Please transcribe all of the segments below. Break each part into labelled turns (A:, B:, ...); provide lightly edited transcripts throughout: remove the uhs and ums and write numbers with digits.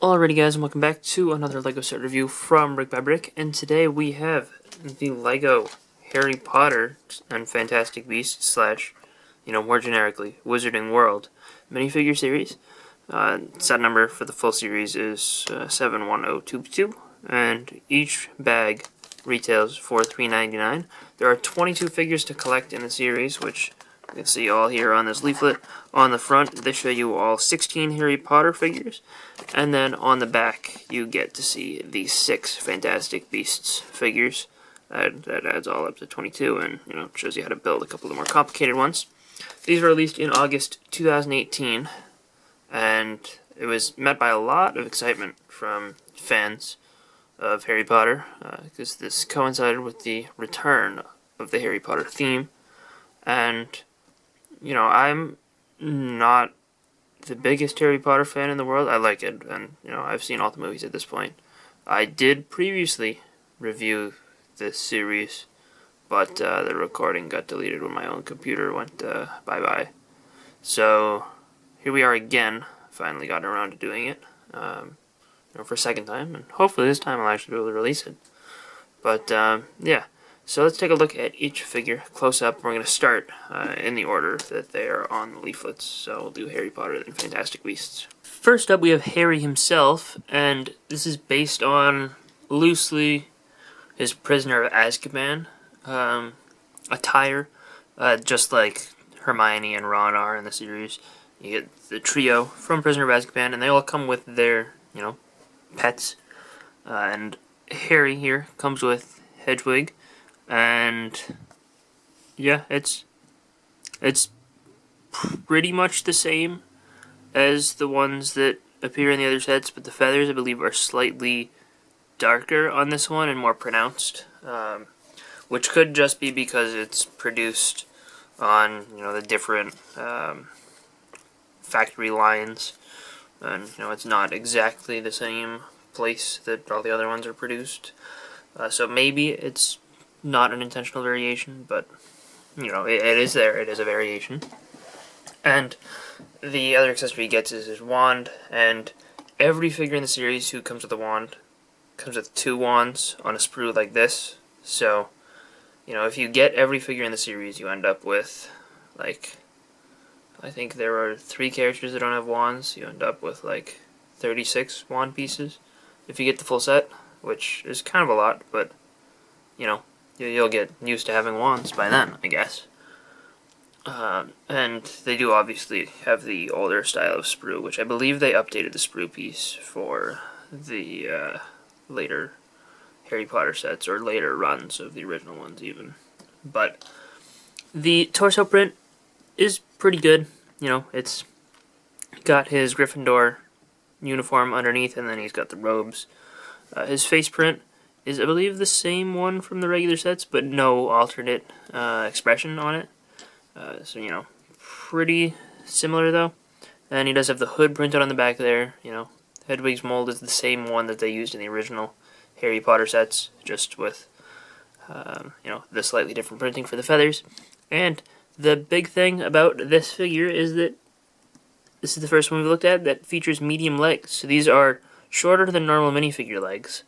A: Alrighty guys, and welcome back to another LEGO set review from BrickByBrick, and today we have the LEGO Harry Potter and Fantastic Beasts slash, more generically, Wizarding World minifigure series. Set number for the full series is 71022, and each bag retails for $3.99. There are 22 figures to collect in the series, which you can see all here on this leaflet. On the front, they show you all 16 Harry Potter figures, and then on the back, you get to see the 6 Fantastic Beasts figures. That adds all up to 22, and shows you how to build a couple of the more complicated ones. These were released in August 2018, and it was met by a lot of excitement from fans of Harry Potter, because this coincided with the return of the Harry Potter theme, and I'm not the biggest Harry Potter fan in the world. I like it, and I've seen all the movies at this point. I did previously review this series, but the recording got deleted when my own computer went bye-bye. So here we are again. Finally got around to doing it, for a second time, and hopefully this time I'll actually be able to release it. But yeah. So let's take a look at each figure close up. We're going to start in the order that they are on the leaflets. So we'll do Harry Potter, then Fantastic Beasts. First up, we have Harry himself, and this is based on, loosely, his Prisoner of Azkaban attire, just like Hermione and Ron are in the series. You get the trio from Prisoner of Azkaban, and they all come with their, pets. And Harry here comes with Hedwig. And yeah, it's pretty much the same as the ones that appear in the other sets, but the feathers, I believe, are slightly darker on this one and more pronounced, which could just be because it's produced on the different factory lines, and it's not exactly the same place that all the other ones are produced. So maybe it's not an intentional variation, but it is there. It is a variation. And the other accessory he gets is his wand, and every figure in the series who comes with a wand comes with 2 wands on a sprue like this. So if you get every figure in the series, you end up with, like, I think there are 3 characters that don't have wands. You end up with like 36 wand pieces if you get the full set, which is kind of a lot, but you'll get used to having wands by then, I guess. And they do obviously have the older style of sprue, which I believe they updated the sprue piece for the later Harry Potter sets, or later runs of the original ones even. But the torso print is pretty good. It's got his Gryffindor uniform underneath, and then he's got the robes. His face print is, I believe, the same one from the regular sets, but no alternate expression on it. So, pretty similar, though. And he does have the hood printed on the back there. Hedwig's mold is the same one that they used in the original Harry Potter sets, just with, the slightly different printing for the feathers. And the big thing about this figure is that this is the first one we've looked at that features medium legs. So these are shorter than normal minifigure legs,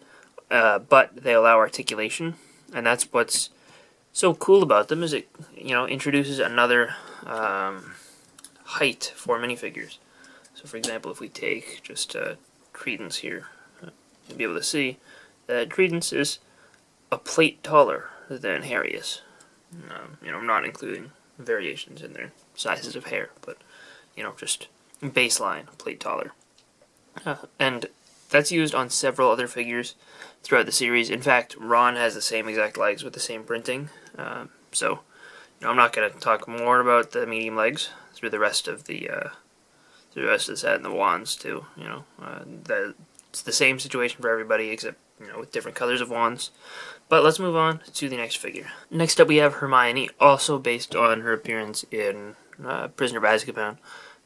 A: but they allow articulation, and that's what's so cool about them, is it introduces another height for minifigures. So for example, if we take just Credence here, you'll be able to see that Credence is a plate taller than Harry is. I'm not including variations in their sizes of hair, but just baseline plate taller. And that's used on several other figures throughout the series. In fact, Ron has the same exact legs with the same printing. So, I'm not going to talk more about the medium legs through the rest of the set, and the wands too. It's the same situation for everybody, except with different colors of wands. But let's move on to the next figure. Next up, we have Hermione, also based on her appearance in Prisoner of Azkaban.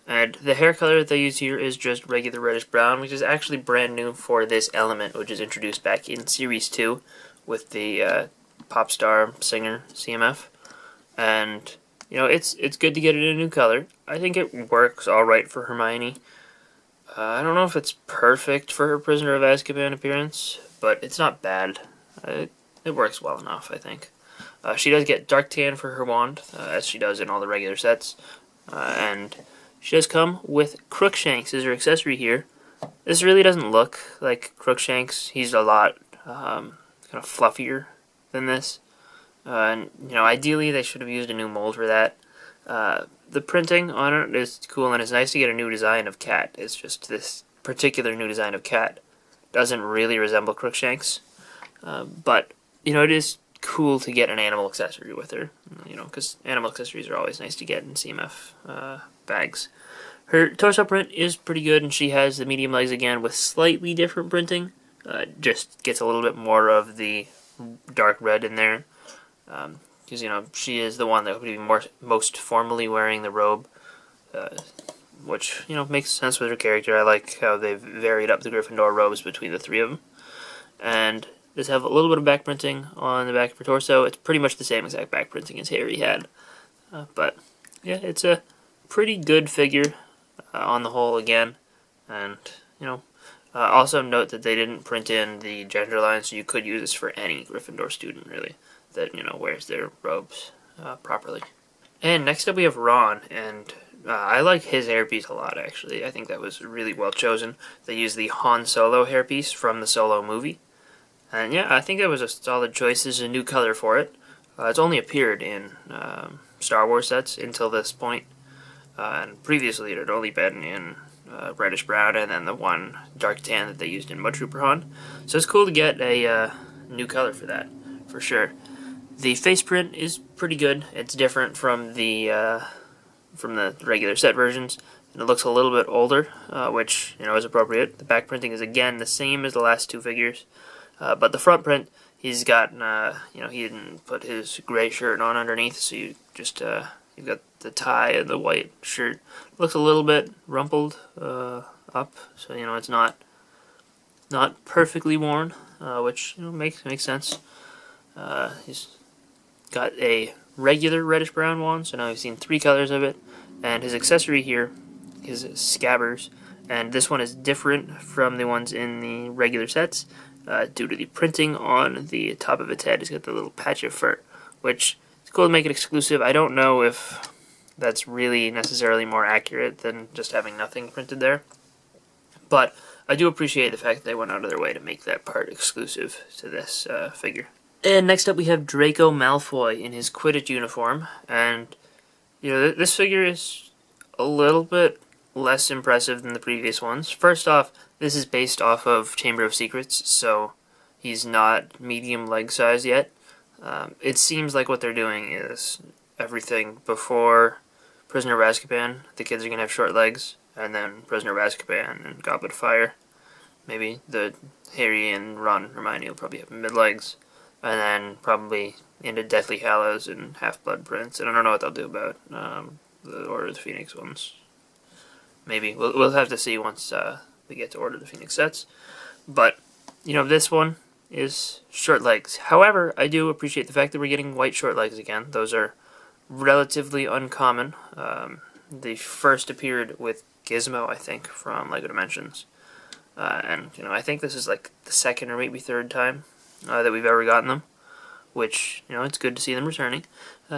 A: And the hair color that they use here is just regular reddish brown, which is actually brand new for this element, which is introduced back in Series 2 with the pop star singer CMF. And it's good to get it in a new color. I think it works all right for Hermione. I don't know if it's perfect for her Prisoner of Azkaban appearance, but it's not bad. It works well enough, I think. She does get dark tan for her wand, as she does in all the regular sets, and she does come with Crookshanks as her accessory here. This really doesn't look like Crookshanks. He's a lot kind of fluffier than this. And, ideally they should have used a new mold for that. The printing on it is cool, and it's nice to get a new design of Cat. It's just this particular new design of Cat doesn't really resemble Crookshanks. But, it is cool to get an animal accessory with her, because animal accessories are always nice to get in CMF bags. Her torso print is pretty good, and she has the medium legs again with slightly different printing. Just gets a little bit more of the dark red in there. Because, she is the one that would be most formally wearing the robe, which, makes sense with her character. I like how they've varied up the Gryffindor robes between the three of them. And does have a little bit of back printing on the back of her torso. It's pretty much the same exact back printing as Harry had. But, yeah, it's a pretty good figure on the whole again. And, also note that they didn't print in the gender line, so you could use this for any Gryffindor student, really, that, wears their robes properly. And next up we have Ron, and I like his hairpiece a lot, actually. I think that was really well chosen. They used the Han Solo hairpiece from the Solo movie. And yeah, I think that was a solid choice. This is a new color for it. It's only appeared in Star Wars sets until this point. And previously it had only been in reddish brown and then the one dark tan that they used in Mud Trooper Han. So it's cool to get a new color for that, for sure. The face print is pretty good. It's different from the regular set versions, and it looks a little bit older, which is appropriate. The back printing is again the same as the last two figures, but the front print, he's got he didn't put his gray shirt on underneath, so you just you've got the tie and the white shirt. It looks a little bit rumpled up, so it's not perfectly worn, which makes sense. He's got a regular reddish brown one, so now we've seen three colors of it, and his accessory here is scabbers, and this one is different from the ones in the regular sets due to the printing on the top of its head. It's got the little patch of fur, which is cool to make it exclusive. I don't know if that's really necessarily more accurate than just having nothing printed there, but I do appreciate the fact that they went out of their way to make that part exclusive to this figure. And next up we have Draco Malfoy in his Quidditch uniform, and this figure is a little bit less impressive than the previous ones. First off, this is based off of Chamber of Secrets, so he's not medium leg size yet. It seems like what they're doing is everything before Prisoner of Azkaban, the kids are going to have short legs, and then Prisoner of Azkaban and Goblet of Fire, maybe the Harry and Ron and Hermione will probably have mid legs. And then probably into Deathly Hallows and Half-Blood Prince. And I don't know what they'll do about the Order of the Phoenix ones. Maybe. We'll have to see once we get to Order of the Phoenix sets. But, this one is short legs. However, I do appreciate the fact that we're getting white short legs again. Those are relatively uncommon. They first appeared with Gizmo, I think, from LEGO Dimensions. And, I think this is like the second or maybe third time that we've ever gotten them, which, it's good to see them returning.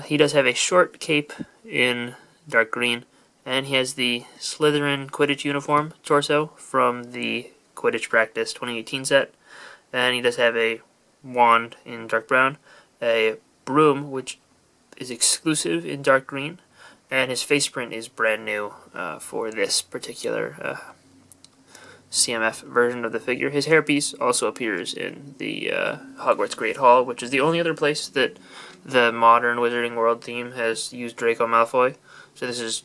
A: He does have a short cape in dark green, and he has the Slytherin Quidditch uniform torso from the Quidditch Practice 2018 set, and he does have a wand in dark brown, a broom, which is exclusive in dark green, and his face print is brand new for this particular CMF version of the figure. His hairpiece also appears in the Hogwarts Great Hall, which is the only other place that the modern Wizarding World theme has used Draco Malfoy. So this is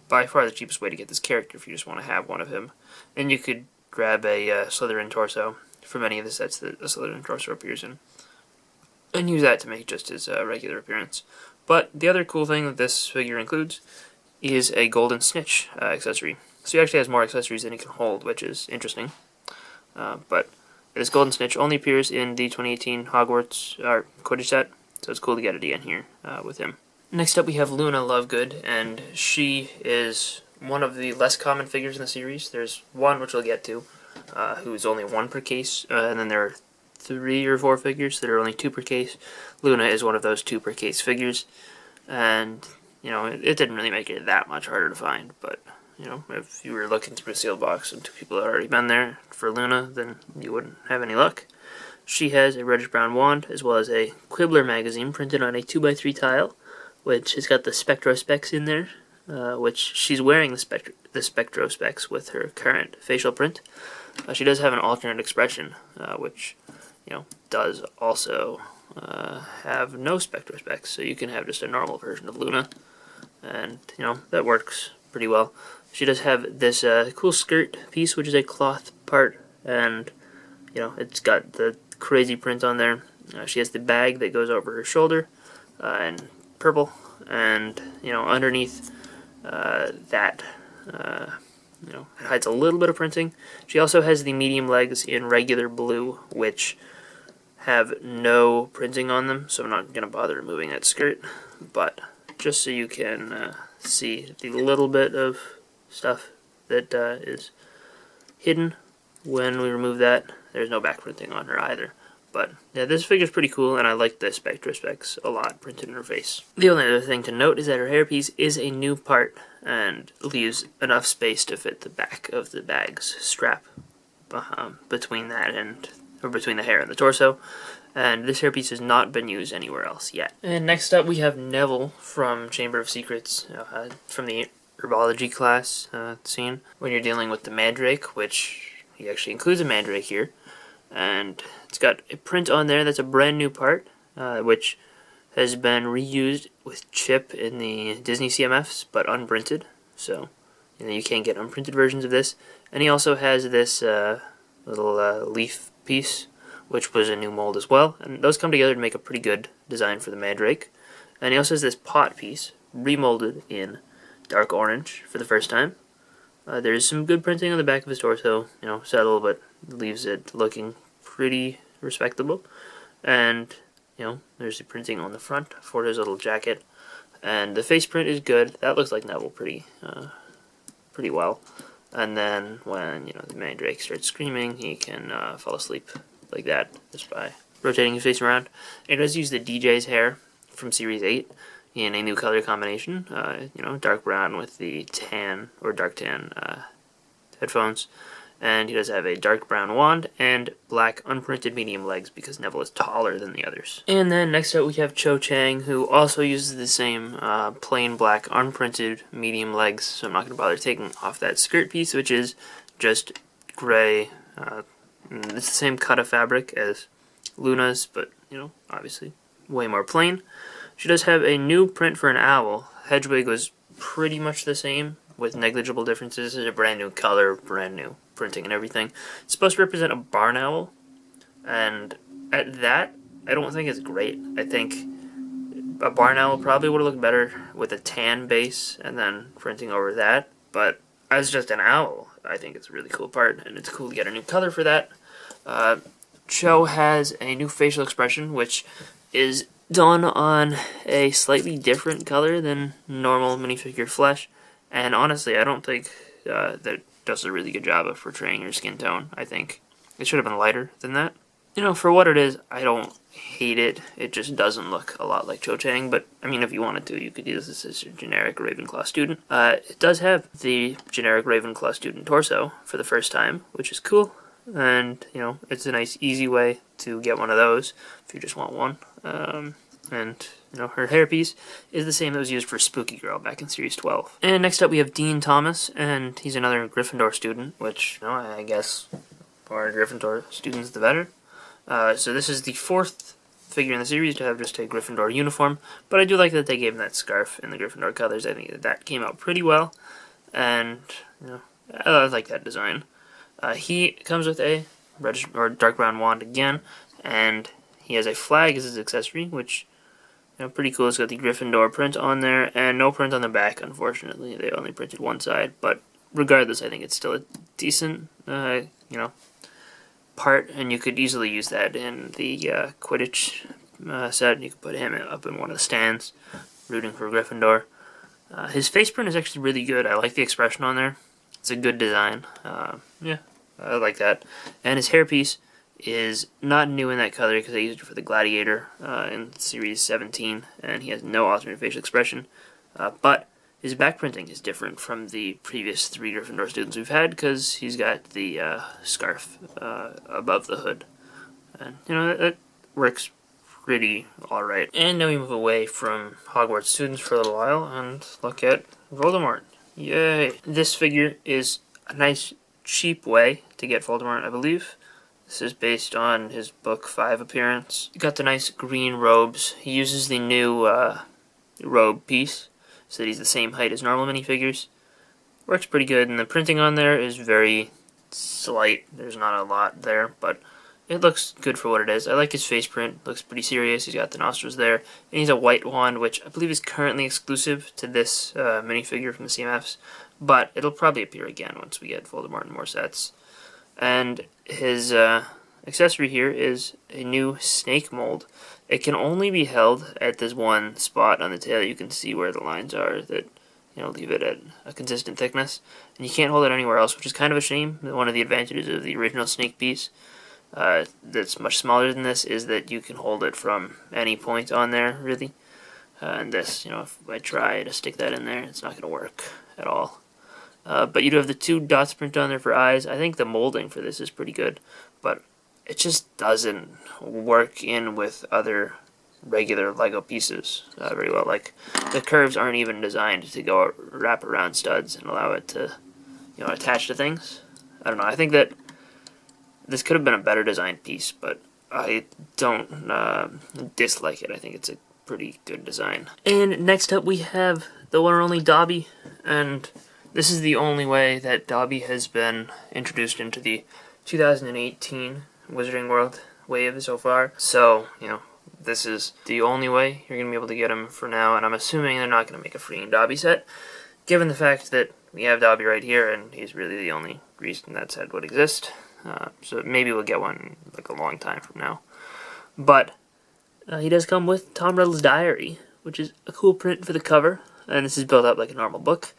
A: by far the cheapest way to get this character if you just want to have one of him. And you could grab a Slytherin torso from any of the sets that a Slytherin torso appears in, and use that to make just his regular appearance. But the other cool thing that this figure includes is a golden snitch accessory. So he actually has more accessories than he can hold, which is interesting. But this golden snitch only appears in the 2018 Hogwarts Quidditch set, so it's cool to get it again here with him. Next up we have Luna Lovegood, and she is one of the less common figures in the series. There's one, which we'll get to, who's only 1 per case, and then there are 3 or 4 figures that are only 2 per case. Luna is one of those 2 per case figures, and it didn't really make it that much harder to find, but if you were looking through a sealed box and 2 people had already been there for Luna, then you wouldn't have any luck. She has a reddish brown wand, as well as a Quibbler magazine printed on a 2x3 tile, which has got the Spectro specs in there, which she's wearing the Spectro specs with her current facial print. She does have an alternate expression, which does also have no Spectro specs, so you can have just a normal version of Luna, and that works pretty well. She does have this cool skirt piece, which is a cloth part, and it's got the crazy print on there. She has the bag that goes over her shoulder in purple, and underneath that it hides a little bit of printing. She also has the medium legs in regular blue, which have no printing on them, so I'm not going to bother removing that skirt, but just so you can see the little bit of stuff that is hidden when we remove that. There's no back printing on her either. But yeah, this figure's pretty cool, and I like the Spectro specs a lot printed in her face. The only other thing to note is that her hairpiece is a new part and leaves enough space to fit the back of the bag's strap between the hair and the torso. And this hairpiece has not been used anywhere else yet. And next up we have Neville from Chamber of Secrets, from the Herbology class scene, when you're dealing with the Mandrake, which he actually includes a Mandrake here. And it's got a print on there that's a brand new part, which has been reused with Chip in the Disney CMFs, but unprinted. So you can get unprinted versions of this. And he also has this little leaf piece, which was a new mold as well. And those come together to make a pretty good design for the Mandrake. And he also has this pot piece, remolded in dark orange for the first time. There's some good printing on the back of his torso, subtle, but leaves it looking pretty respectable. And there's the printing on the front for his little jacket, and the face print is good. That looks like Neville pretty well. And then when the Mandrake starts screaming, he can fall asleep like that just by rotating his face around. It does use the DJ's hair from Series 8 in a new color combination, dark brown with the tan or dark tan headphones. And he does have a dark brown wand and black unprinted medium legs because Neville is taller than the others. And then next up we have Cho Chang, who also uses the same plain black unprinted medium legs, so I'm not going to bother taking off that skirt piece, which is just gray. It's the same cut of fabric as Luna's, but obviously way more plain. She does have a new print for an owl. Hedwig was pretty much the same, with negligible differences. This is a brand new color, brand new printing and everything. It's supposed to represent a barn owl, and at that, I don't think it's great. I think a barn owl probably would have looked better with a tan base and then printing over that, but as just an owl, I think it's a really cool part, and it's cool to get a new color for that. Cho has a new facial expression, which is done on a slightly different color than normal minifigure flesh. And honestly, I don't think that does a really good job of portraying her skin tone. I think it should have been lighter than that. For what it is, I don't hate it. It just doesn't look a lot like Cho Chang, but I mean, if you wanted to, you could use this as a generic Ravenclaw student. It does have the generic Ravenclaw student torso for the first time, which is cool. And, it's a nice, easy way to get one of those if you just want one. And her hairpiece is the same that was used for Spooky Girl back in Series 12. And next up we have Dean Thomas, and he's another Gryffindor student, which, I guess, more Gryffindor students the better. So this is the 4th figure in the series to have just a Gryffindor uniform, but I do like that they gave him that scarf in the Gryffindor colors. I think that came out pretty well, and, I like that design. He comes with a reddish or dark brown wand again, and he has a flag as his accessory, which pretty cool. It's got the Gryffindor print on there, and no print on the back, unfortunately. They only printed one side, but regardless, I think it's still a decent, part, and you could easily use that in the Quidditch set. You could put him up in one of the stands, rooting for Gryffindor. His face print is actually really good. I like the expression on there. It's a good design. Yeah, I like that. And his hairpiece is not new in that color because I used it for the Gladiator in Series 17, and he has no alternate facial expression. But his back printing is different from the previous 3 Gryffindor students we've had because he's got the scarf above the hood. And, you know, it works pretty alright. And now we move away from Hogwarts students for a little while and look at Voldemort. Yay! This figure is a nice, cheap way to get Voldemort, I believe. This is based on his book 5 appearance. You got the nice green robes. He uses the new robe piece so that he's the same height as normal minifigures. Works pretty good, and the printing on there is very slight. There's not a lot there, but it looks good for what it is. I like his face print. Looks pretty serious. He's got the nostrils there. And he's a white wand, which I believe is currently exclusive to this minifigure from the CMFs. But it'll probably appear again once we get Voldemort in more sets. And his accessory here is a new snake mold. It can only be held at this one spot on the tail. You can see where the lines are that, you know, leave it at a consistent thickness. And you can't hold it anywhere else, which is kind of a shame. One of the advantages of the original snake piece that's much smaller than this is that you can hold it from any point on there, really. And this, you know, if I try to stick that in there, it's not going to work at all. But you do have the 2 dots print on there for eyes. I think the molding for this is pretty good, but it just doesn't work in with other regular Lego pieces very well. Like, the curves aren't even designed to go wrap around studs and allow it to, you know, attach to things. I don't know. I think that this could have been a better designed piece, but I don't dislike it. I think it's a pretty good design. And next up we have the one and only Dobby, and this is the only way that Dobby has been introduced into the 2018 Wizarding World wave so far. So, you know, this is the only way you're going to be able to get him for now, and I'm assuming they're not going to make a freeing Dobby set, given the fact that we have Dobby right here, and he's really the only reason that set would exist. So maybe we'll get one like a long time from now. But he does come with Tom Riddle's diary, which is a cool print for the cover, and this is built up like a normal book.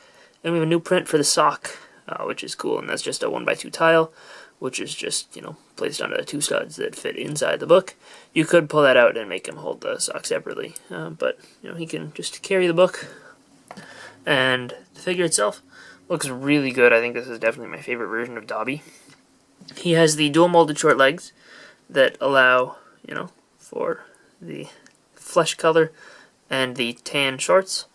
A: And we have a new print for the sock, which is cool, and that's just a 1x2 tile, which is just, you know, placed onto the 2 studs that fit inside the book. You could pull that out and make him hold the sock separately, but, you know, he can just carry the book. And the figure itself looks really good. I think this is definitely my favorite version of Dobby. He has the dual molded short legs that allow, you know, for the flesh color and the tan shorts.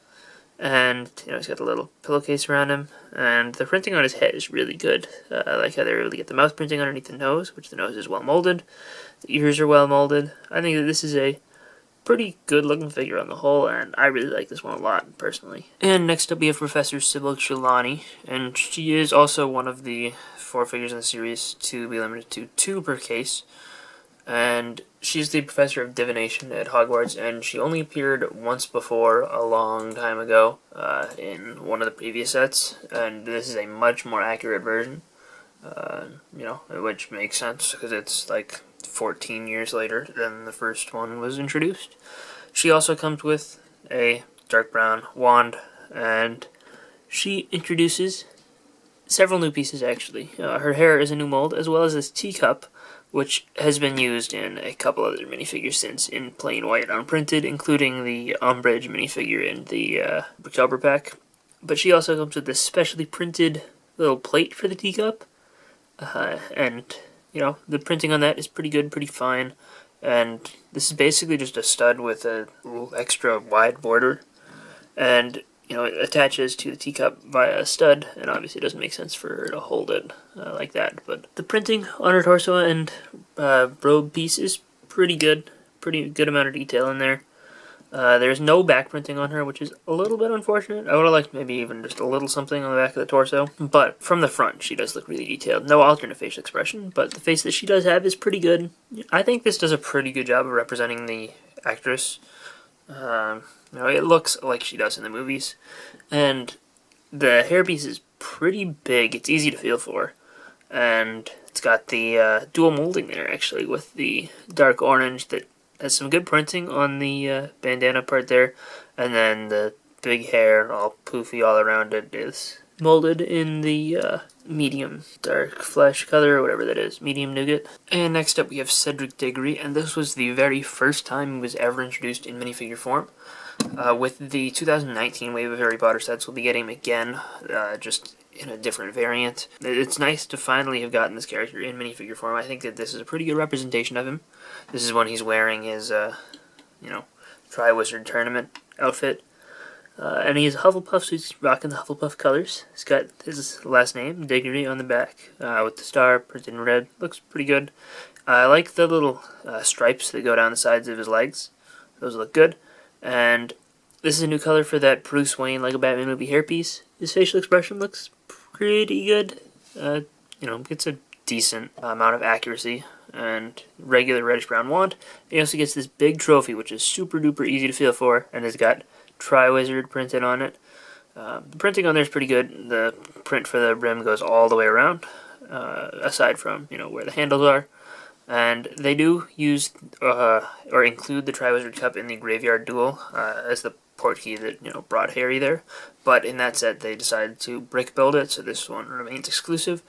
A: And, you know, he's got a little pillowcase around him. And the printing on his head is really good. I like how they're able to get the mouth printing underneath the nose, which the nose is well molded. The ears are well molded. I think that this is a pretty good looking figure on the whole, and I really like this one a lot, personally. And next up we have Professor Sybil Trelawney, and she is also one of the 4 figures in the series to be limited to 2 per case. And she's the professor of divination at Hogwarts, and she only appeared once before a long time ago in one of the previous sets, and this is a much more accurate version, you know, which makes sense because it's like 14 years later than the first one was introduced. She also comes with a dark brown wand, and she introduces several new pieces, actually. Her hair is a new mold, as well as this teacup, which has been used in a couple other minifigures since in plain white unprinted, including the Umbridge minifigure in the October pack. But she also comes with this specially printed little plate for the teacup, and, you know, the printing on that is pretty good, pretty fine, and this is basically just a stud with a little extra wide border, and, you know, it attaches to the teacup via a stud, and obviously it doesn't make sense for her to hold it like that. But the printing on her torso and robe piece is pretty good amount of detail in there. There's no back printing on her, which is a little bit unfortunate. I would have liked maybe even just a little something on the back of the torso. But from the front, she does look really detailed. No alternate facial expression, but the face that she does have is pretty good. I think this does a pretty good job of representing the actress. You know, it looks like she does in the movies, and the hairpiece is pretty big. It's easy to feel for, and it's got the dual molding there, actually, with the dark orange that has some good printing on the bandana part there, and then the big hair, all poofy all around it, is molded in the medium dark flesh color, or whatever that is, medium nougat. And next up we have Cedric Diggory, and this was the very first time he was ever introduced in minifigure form. With the 2019 wave of Harry Potter sets, we'll be getting him again, just in a different variant. It's nice to finally have gotten this character in minifigure form. I think that this is a pretty good representation of him. This is when he's wearing his, Tri-Wizard Tournament outfit. And he's a Hufflepuff, so he's rocking the Hufflepuff colors. He's got his last name, Diggory, on the back, with the star printed in red. Looks pretty good. I like the little stripes that go down the sides of his legs. Those look good. And this is a new color for that Bruce Wayne Lego Batman movie hairpiece. His facial expression looks pretty good. Gets a decent amount of accuracy and regular reddish-brown wand. He also gets this big trophy, which is super duper easy to feel for, and has got Tri-Wizard printed on it. The printing on there is pretty good. The print for the rim goes all the way around, aside from where the handles are. And they do use or include the Tri-Wizard Cup in the Graveyard Duel as the portkey that brought Harry there. But in that set, they decided to brick build it, so this one remains exclusive.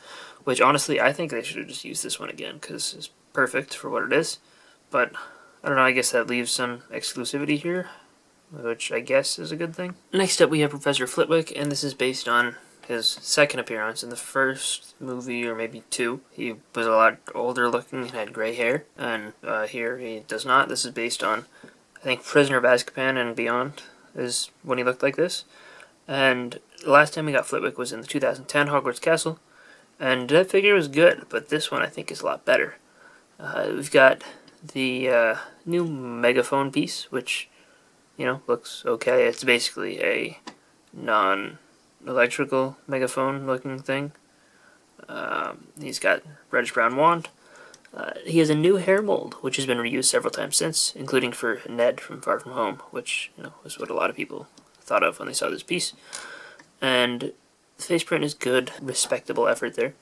A: Which honestly, I think they should have just used this one again because it's perfect for what it is. But I don't know. I guess that leaves some exclusivity here, which I guess is a good thing. Next up, we have Professor Flitwick, and this is based on his second appearance. In the first movie, or maybe two, he was a lot older looking and had gray hair, and here he does not. This is based on, I think, Prisoner of Azkaban and Beyond is when he looked like this. And the last time we got Flitwick was in the 2010 Hogwarts Castle, and that figure was good, but this one I think is a lot better. We've got the new megaphone piece, which looks okay. It's basically a non-electrical megaphone looking thing. He's got reddish-brown wand. He has a new hair mold, which has been reused several times since, including for Ned from Far From Home, which was what a lot of people thought of when they saw this piece. And the face print is good, respectable effort there.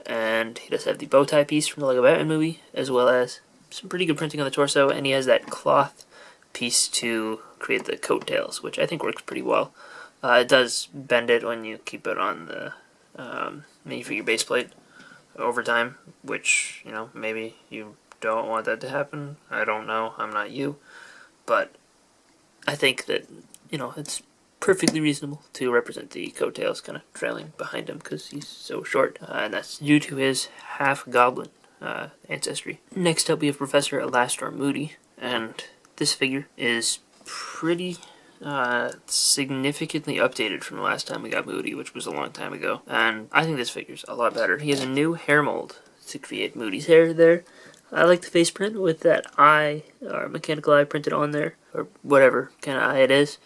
A: And he does have the bow tie piece from the Lego Batman movie, as well as some pretty good printing on the torso, and he has that cloth piece to create the coattails, which I think works pretty well. It does bend it when you keep it on the minifigure base plate over time, which, maybe you don't want that to happen. I don't know. I'm not you. But I think that, it's perfectly reasonable to represent the coattails kind of trailing behind him because he's so short. And that's due to his half-goblin ancestry. Next up, we have Professor Alastor Moody, and this figure is pretty significantly updated from the last time we got Moody, which was a long time ago. And I think this figure's a lot better. He has a new hair mold to create Moody's hair there. I like the face print with that eye, or mechanical eye printed on there, or whatever kind of eye it is.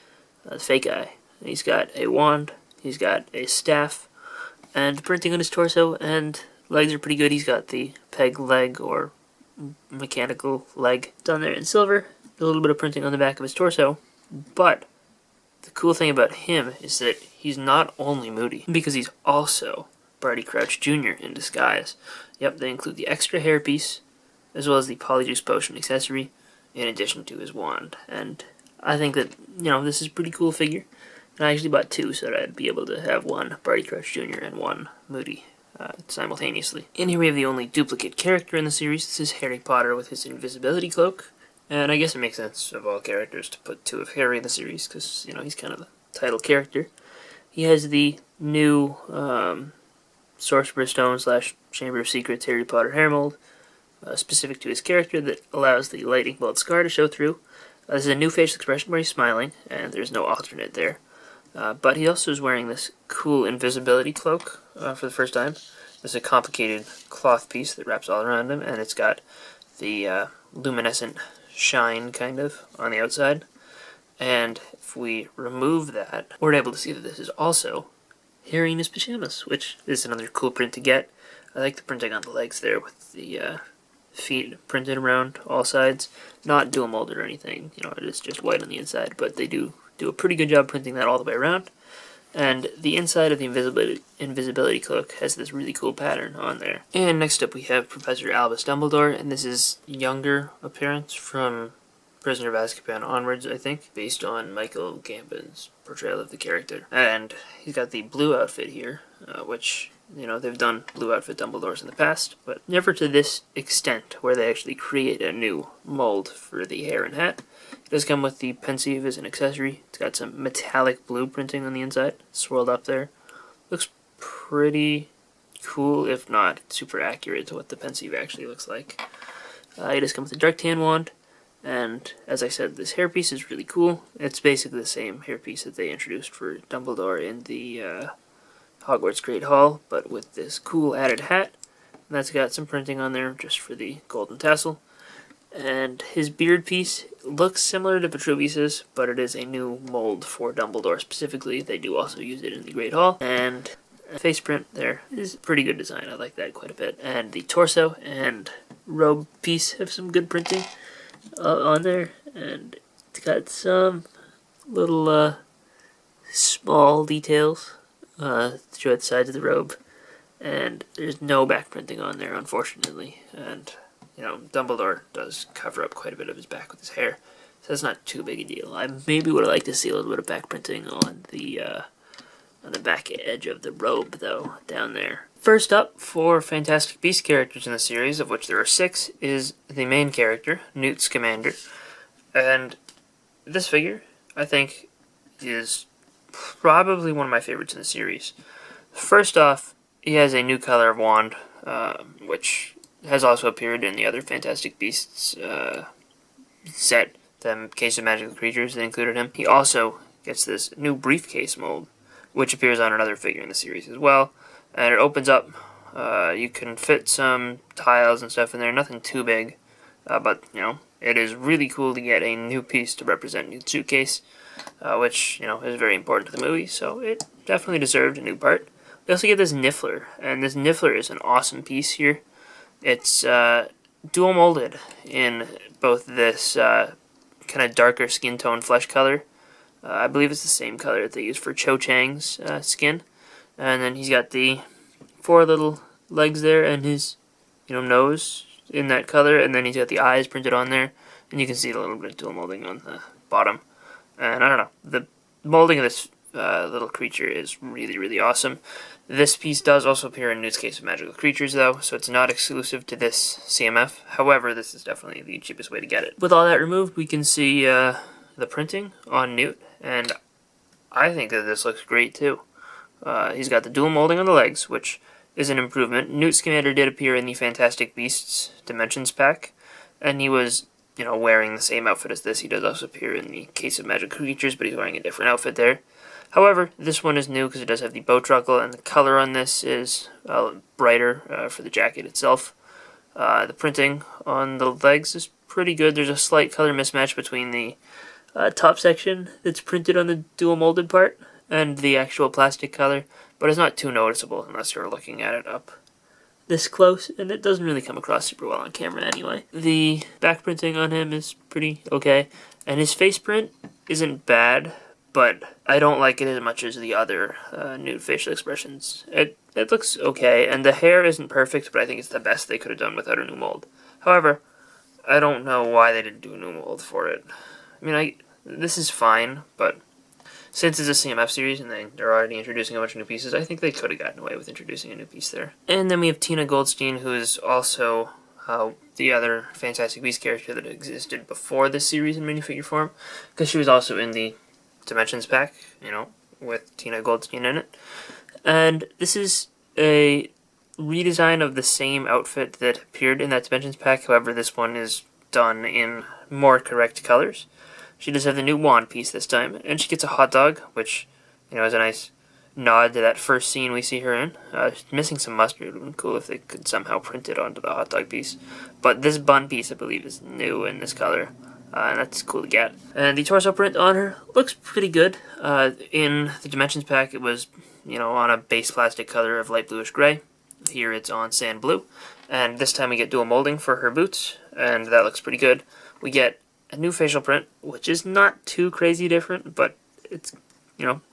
A: Fake eye. He's got a wand, he's got a staff, and printing on his torso and legs are pretty good. He's got the peg leg, or mechanical leg, done there in silver. A little bit of printing on the back of his torso. But the cool thing about him is that he's not only Moody, because he's also Barty Crouch Jr. in disguise. Yep, they include the extra hairpiece, as well as the Polyjuice Potion accessory, in addition to his wand. And I think that, this is a pretty cool figure. And I actually bought two so that I'd be able to have one Barty Crouch Jr. and one Moody simultaneously. And here we have the only duplicate character in the series. This is Harry Potter with his invisibility cloak. And I guess it makes sense of all characters to put two of Harry in the series because, he's kind of the title character. He has the new Sorcerer's Stone / Chamber of Secrets Harry Potter hair mold, specific to his character, that allows the lightning bolt scar to show through. This is a new facial expression where he's smiling, and there's no alternate there. But he also is wearing this cool invisibility cloak for the first time. It's a complicated cloth piece that wraps all around him, and it's got the luminescent shine, kind of, on the outside. And if we remove that, we're able to see that this is also Harry in his pajamas, which is another cool print to get. I like the printing on the legs there with the feet printed around all sides. Not dual molded or anything, it is just white on the inside, but they do a pretty good job printing that all the way around. And the inside of the invisibility cloak has this really cool pattern on there. And next up we have Professor Albus Dumbledore, and this is younger appearance from Prisoner of Azkaban onwards, I think, based on Michael Gambon's portrayal of the character. And he's got the blue outfit here, which, they've done blue outfit Dumbledores in the past, but never to this extent where they actually create a new mold for the hair and hat. It does come with the pensieve as an accessory. It's got some metallic blue printing on the inside, swirled up there. Looks pretty cool, if not super accurate to what the pensieve actually looks like. It does come with a dark tan wand, and as I said, this hairpiece is really cool. It's basically the same hairpiece that they introduced for Dumbledore in the Hogwarts Great Hall, but with this cool added hat. And that's got some printing on there just for the golden tassel. And his beard piece looks similar to Vitruvius's, but it is a new mold for Dumbledore specifically. They do also use it in the Great Hall. And the face print there is a pretty good design. I like that quite a bit. And the torso and robe piece have some good printing on there. And it's got some little small details to show the sides of the robe. And there's no back printing on there, unfortunately. And Dumbledore does cover up quite a bit of his back with his hair, so that's not too big a deal. I maybe would have liked to see a little bit of back printing on the back edge of the robe, though, down there. First up, for Fantastic Beasts characters in the series, of which there are 6, is the main character, Newt Scamander. And this figure, I think, is probably one of my favorites in the series. First off, he has a new color of wand, which has also appeared in the other Fantastic Beasts set, the Case of Magical Creatures that included him. He also gets this new briefcase mold, which appears on another figure in the series as well. And it opens up. You can fit some tiles and stuff in there, nothing too big. But, it is really cool to get a new piece to represent Newt's suitcase, which, is very important to the movie, so it definitely deserved a new part. We also get this Niffler, and this Niffler is an awesome piece here. It's dual molded in both this kind of darker skin tone flesh color. I believe it's the same color that they use for Cho Chang's skin. And then he's got the 4 little legs there and his nose in that color. And then he's got the eyes printed on there. And you can see a little bit of dual molding on the bottom. And I don't know, the molding of this little creature is really, really awesome. This piece does also appear in Newt's Case of Magical Creatures, though, so it's not exclusive to this CMF. However, this is definitely the cheapest way to get it. With all that removed, we can see the printing on Newt, and I think that this looks great, too. He's got the dual molding on the legs, which is an improvement. Newt Scamander did appear in the Fantastic Beasts Dimensions pack, and he was, wearing the same outfit as this. He does also appear in the Case of Magical Creatures, but he's wearing a different outfit there. However, this one is new because it does have the bow truckle, and the color on this is brighter for the jacket itself. The printing on the legs is pretty good. There's a slight color mismatch between the top section that's printed on the dual molded part and the actual plastic color, but it's not too noticeable unless you're looking at it up this close, and it doesn't really come across super well on camera anyway. The back printing on him is pretty okay, and his face print isn't bad, but I don't like it as much as the other nude facial expressions. It looks okay, and the hair isn't perfect, but I think it's the best they could have done without a new mold. However, I don't know why they didn't do a new mold for it. I mean, this is fine, but since it's a CMF series and they're already introducing a bunch of new pieces, I think they could have gotten away with introducing a new piece there. And then we have Tina Goldstein, who is also the other Fantastic Beasts character that existed before this series in minifigure form, because she was also in the Dimensions pack, with Tina Goldstein in it. And this is a redesign of the same outfit that appeared in that Dimensions pack, however this one is done in more correct colors. She does have the new wand piece this time, and she gets a hot dog, which, is a nice nod to that first scene we see her in. She's missing some mustard. It would have been cool if they could somehow print it onto the hot dog piece. But this bun piece, I believe, is new in this color. And that's cool to get. And the torso print on her looks pretty good. In the Dimensions pack, it was, on a base plastic color of light bluish gray. Here it's on sand blue. And this time we get dual molding for her boots, and that looks pretty good. We get a new facial print, which is not too crazy different, but it's,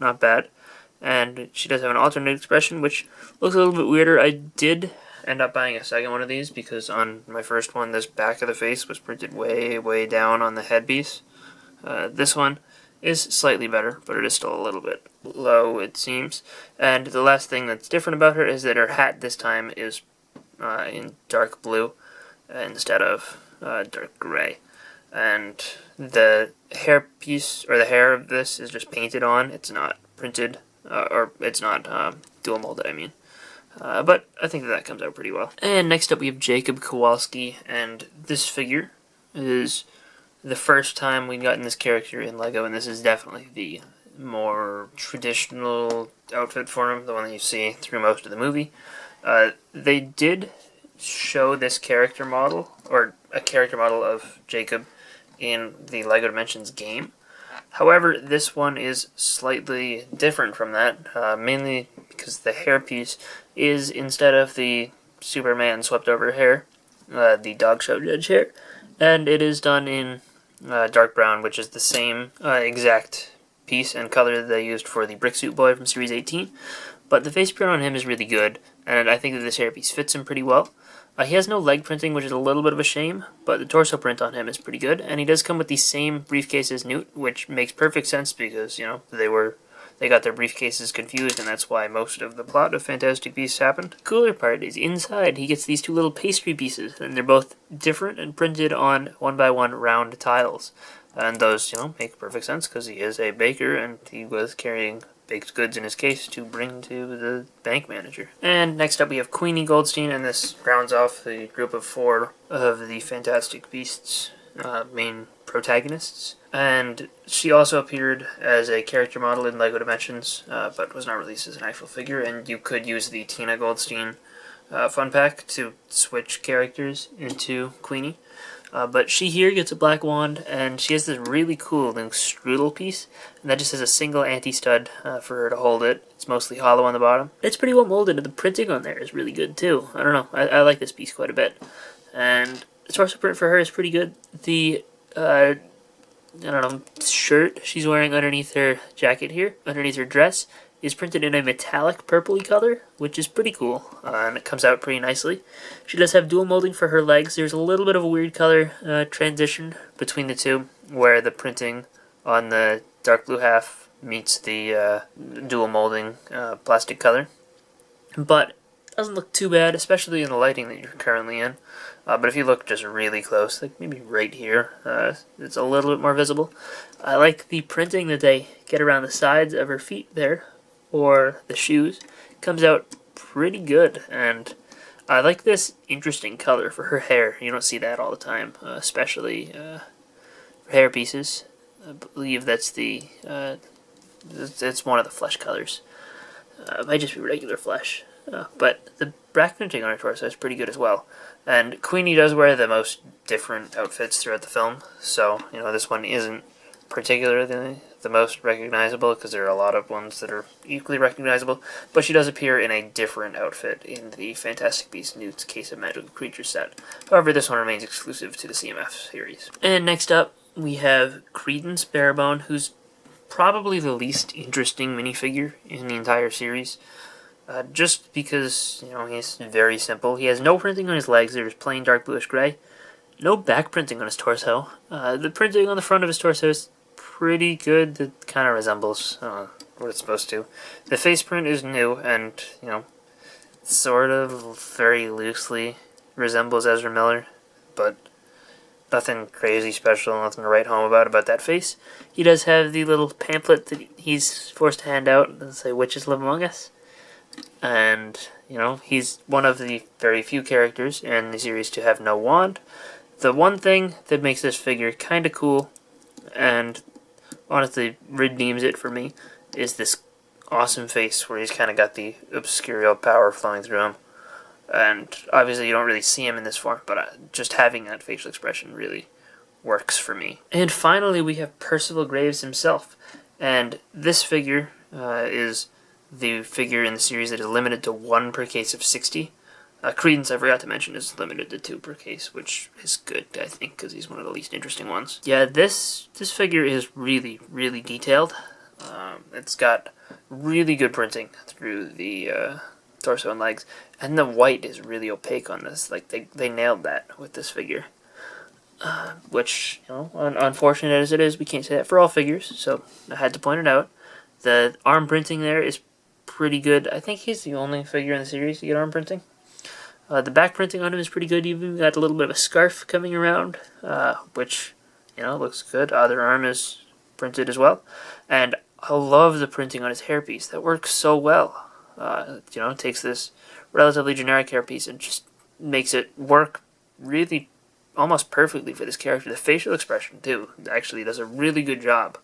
A: not bad. And she does have an alternate expression, which looks a little bit weirder. I did end up buying a second one of these because on my first one, this back of the face was printed way, way down on the headpiece. This one is slightly better, but it is still a little bit low, it seems. And the last thing that's different about her is that her hat this time is in dark blue instead of dark gray. And the hair piece, or the hair of this, is just painted on. It's not printed, or it's not dual molded, I mean. But I think that comes out pretty well. And next up we have Jacob Kowalski, and this figure is the first time we've gotten this character in LEGO, and this is definitely the more traditional outfit for him, the one that you see through most of the movie. They did show this character model, or a character model of Jacob, in the LEGO Dimensions game. However, this one is slightly different from that, mainly because the hairpiece is, instead of the Superman swept over hair, the dog show judge hair, and it is done in dark brown, which is the same exact piece and color that they used for the Brick Suit Boy from Series 18. But the face print on him is really good, and I think that this hairpiece fits him pretty well. He has no leg printing, which is a little bit of a shame, but the torso print on him is pretty good, and he does come with the same briefcase as Newt, which makes perfect sense because, you know, they got their briefcases confused, and that's why most of the plot of Fantastic Beasts happened. The cooler part is inside he gets these two little pastry pieces, and they're both different and printed on 1x1 round tiles. And those, you know, make perfect sense because he is a baker and he was carrying baked goods in his case to bring to the bank manager. And next up we have Queenie Goldstein, and this rounds off the group of 4 of the Fantastic Beasts main protagonists. And she also appeared as a character model in LEGO Dimensions, but was not released as an actual figure, and you could use the Tina Goldstein fun pack to switch characters into Queenie. But she here gets a black wand, and she has this really cool little strudel piece, and that just has a single anti-stud for her to hold it. It's mostly hollow on the bottom. It's pretty well molded, and the printing on there is really good too. I don't know, I like this piece quite a bit. And the torso print for her is pretty good. The, I don't know, shirt she's wearing underneath her jacket here, underneath her dress, is printed in a metallic purpley color, which is pretty cool, and it comes out pretty nicely. She does have dual molding for her legs. There's a little bit of a weird color transition between the two, where the printing on the dark blue half meets the dual molding plastic color. But it doesn't look too bad, especially in the lighting that you're currently in. But if you look just really close, like maybe right here, it's a little bit more visible. I like the printing that they get around the sides of her feet there, or the shoes. Comes out pretty good, and I like this interesting color for her hair. You don't see that all the time, especially for hair pieces. I believe that's the it's one of the flesh colors. It might just be regular flesh, but the black printing on her torso is pretty good as well. And Queenie does wear the most different outfits throughout the film, so you know this one isn't particularly the most recognizable because there are a lot of ones that are equally recognizable, but she does appear in a different outfit in the Fantastic Beasts Newt's Case of Magical Creatures set. However, this one remains exclusive to the CMF series. And next up, we have Credence Barebone, who's probably the least interesting minifigure in the entire series. Just because, you know, he's very simple. He has no printing on his legs, they're just plain dark bluish gray. No back printing on his torso. The printing on the front of his torso is pretty good. It kind of resembles what it's supposed to. The face print is new and, you know, sort of very loosely resembles Ezra Miller, but nothing crazy special, nothing to write home about that face. He does have the little pamphlet that he's forced to hand out and say, "Witches live among us." And, you know, he's one of the very few characters in the series to have no wand. The one thing that makes this figure kind of cool, and honestly redeems it for me, is this awesome face where he's kind of got the obscurial power flowing through him. And obviously you don't really see him in this form, but just having that facial expression really works for me. And finally we have Percival Graves himself. And this figure is the figure in the series that is limited to 1 per case of 60. Credence, I forgot to mention, is limited to 2 per case, which is good, I think, because he's one of the least interesting ones. Yeah, this figure is really, really detailed. It's got really good printing through the torso and legs. And the white is really opaque on this. Like, they nailed that with this figure. Which, you know, unfortunate as it is, we can't say that for all figures, so I had to point it out. The arm printing there is pretty good. I think he's the only figure in the series to get arm printing. The back printing on him is pretty good. Even got a little bit of a scarf coming around, which, you know, looks good. Other arm is printed as well. And I love the printing on his hairpiece. That works so well. You know, it takes this relatively generic hairpiece and just makes it work really almost perfectly for this character. The facial expression, too, actually does a really good job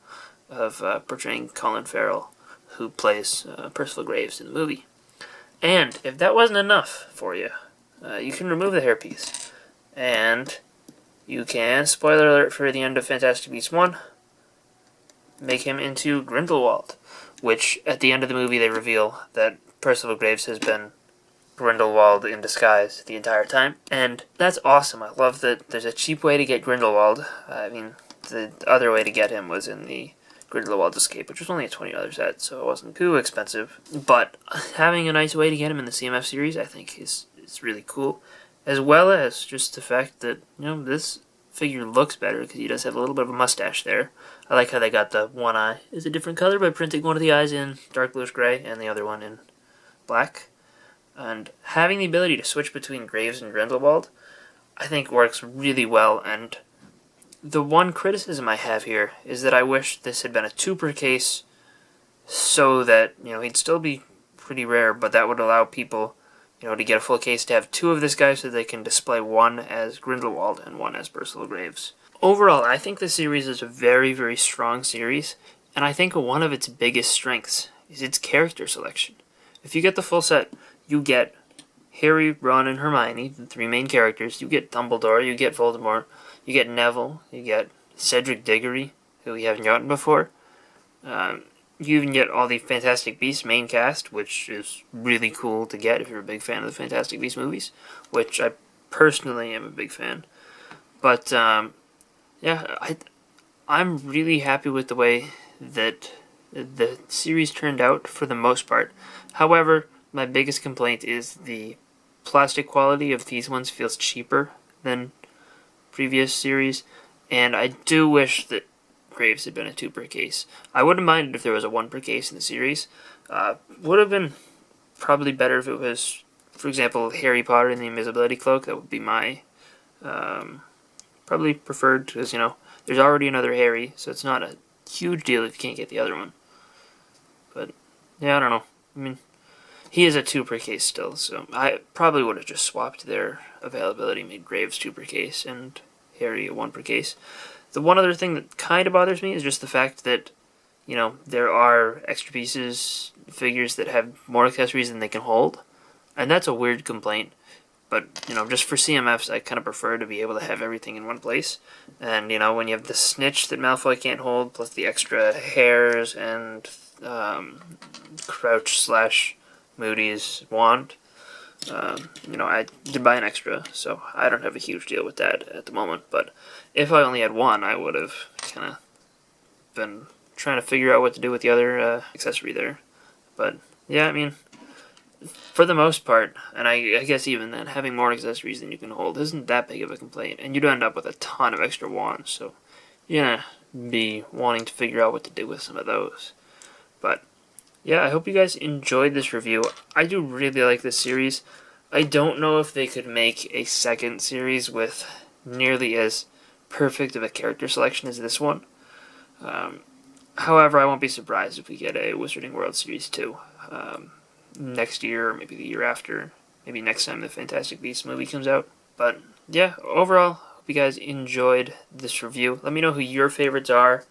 A: of portraying Colin Farrell, who plays Percival Graves in the movie. And if that wasn't enough for you, you can remove the hairpiece. And you can, spoiler alert for the end of Fantastic Beasts 1, make him into Grindelwald, which at the end of the movie they reveal that Percival Graves has been Grindelwald in disguise the entire time, and that's awesome. I love that there's a cheap way to get Grindelwald. I mean, the other way to get him was in the Grindelwald Escape, which was only a $20 set, so it wasn't too expensive. But having a nice way to get him in the CMF series, I think, is really cool, as well as just the fact that, you know, this figure looks better because he does have a little bit of a mustache there. I like how they got the one eye is a different color by printing one of the eyes in dark bluish gray and the other one in black. And having the ability to switch between Graves and Grindelwald, I think works really well. And the one criticism I have here is that I wish this had been a 2 per case, so that, you know, he'd still be pretty rare, but that would allow people, you know, to get a full case to have 2 of this guy so they can display one as Grindelwald and one as Percival Graves. Overall, I think this series is a very, very strong series, and I think one of its biggest strengths is its character selection. If you get the full set, you get Harry, Ron, and Hermione, the 3 main characters. You get Dumbledore, you get Voldemort, you get Neville, you get Cedric Diggory, who we haven't gotten before. You even get all the Fantastic Beasts main cast, which is really cool to get if you're a big fan of the Fantastic Beasts movies, which I personally am a big fan. But, yeah, I'm really happy with the way that the series turned out for the most part. However, my biggest complaint is the plastic quality of these ones feels cheaper than previous series, and I do wish that Graves had been a 2 per case. I wouldn't mind it if there was a 1 per case in the series. Would have been probably better if it was, for example, Harry Potter and the Invisibility Cloak. That would be my probably preferred, because, you know, there's already another Harry, so it's not a huge deal if you can't get the other one. But, yeah, I don't know. I mean, he is a 2 per case still, so I probably would have just swapped their availability, made Graves 2 per case and Harry a 1 per case. The one other thing that kind of bothers me is just the fact that, you know, there are extra pieces, figures that have more accessories than they can hold, and that's a weird complaint. But, you know, just for CMFs, I kind of prefer to be able to have everything in one place. And, you know, when you have the snitch that Malfoy can't hold, plus the extra hairs and Crouch / Moody's wand, you know, I did buy an extra, so I don't have a huge deal with that at the moment. But if I only had one, I would have kind of been trying to figure out what to do with the other accessory there. But, yeah, I mean, for the most part, and I guess even then, having more accessories than you can hold isn't that big of a complaint, and you'd end up with a ton of extra wands, so you're gonna be wanting to figure out what to do with some of those. But, yeah, I hope you guys enjoyed this review. I do really like this series. I don't know if they could make a second series with nearly as perfect of a character selection as this one. However, I won't be surprised if we get a Wizarding World Series 2 next year, or maybe the year after. Maybe next time the Fantastic Beasts movie comes out. But, yeah, overall, hope you guys enjoyed this review. Let me know who your favorites are.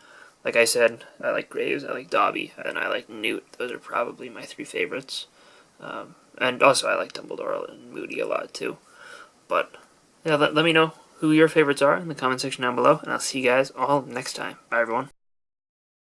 A: Like I said, I like Graves, I like Dobby, and I like Newt. Those are probably my 3 favorites. And also I like Dumbledore and Moody a lot too. But, yeah, let me know who your favorites are in the comment section down below, and I'll see you guys all next time. Bye, everyone.